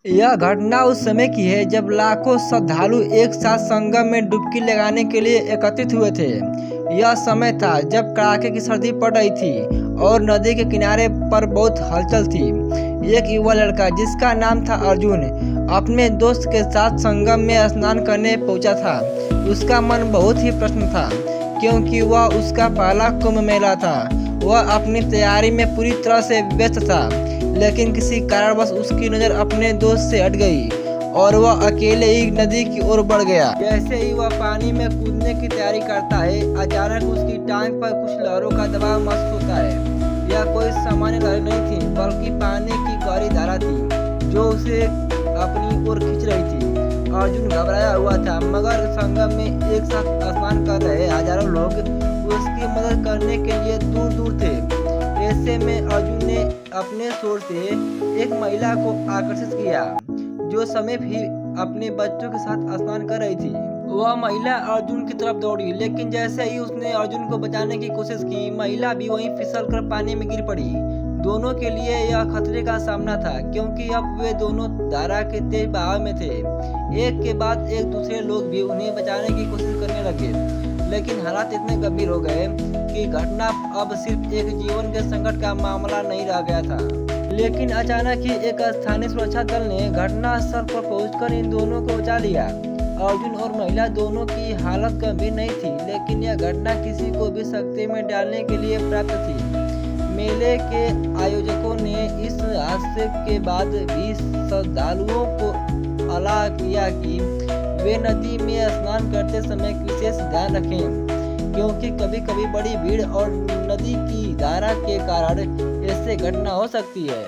यह घटना उस समय की है जब लाखों श्रद्धालु एक साथ संगम में डुबकी लगाने के लिए एकत्रित हुए थे। यह समय था जब कड़ाके की सर्दी पड़ रही थी और नदी के किनारे पर बहुत हलचल थी। एक युवा लड़का जिसका नाम था अर्जुन अपने दोस्त के साथ संगम में स्नान करने पहुंचा था। उसका मन बहुत ही प्रसन्न था क्योंकि वह उसका पहला कुंभ मेला था। वह अपनी तैयारी में पूरी तरह से व्यस्त था, लेकिन किसी कारणवश उसकी नज़र अपने दोस्त से हट गई और वह अकेले ही नदी की ओर बढ़ गया। जैसे ही वह पानी में कूदने की तैयारी करता है, अचानक उसकी टांग पर कुछ लहरों का दबाव महसूस होता है। यह कोई सामान्य लहर नहीं थी, बल्कि पानी की गहरी धारा थी जो उसे अपनी ओर खींच रही थी। अर्जुन घबराया हुआ था, मगर संगम में एक साथ स्नान कर रहे हजारों लोग उसकी मदद करने के लिए दूर दूर थे। ऐसे में अर्जुन ने अपने शोर से एक महिला को आकर्षित किया जो समीप ही अपने बच्चों के साथ स्नान कर रही थी। वह महिला अर्जुन की तरफ दौड़ी, लेकिन जैसे ही उसने अर्जुन को बचाने की कोशिश की, महिला भी वहीं फिसलकर पानी में गिर पड़ी। दोनों के लिए यह खतरे का सामना था क्योंकि अब वे दोनों धारा के तेज बहाव में थे। एक के बाद एक दूसरे लोग भी उन्हें बचाने की कोशिश करने लगे, लेकिन हालात इतने गंभीर हो गए कि घटना अब सिर्फ एक जीवन के संकट का मामला नहीं रह गया था। लेकिन अचानक ही एक स्थानीय सुरक्षा दल ने घटनास्थल पर पहुंचकर इन दोनों को बचा लिया। अर्जुन और महिला दोनों की हालत गंभीर नहीं थी, लेकिन यह घटना किसी को भी सकते में डालने के लिए पर्याप्त थी। मेले के आयोजकों ने इस हादसे के बाद भी श्रद्धालुओं को अलाह किया कि वे नदी में स्नान करते समय विशेष ध्यान रखें, क्योंकि कभी कभी बड़ी भीड़ और नदी की धारा के कारण ऐसी घटना हो सकती है।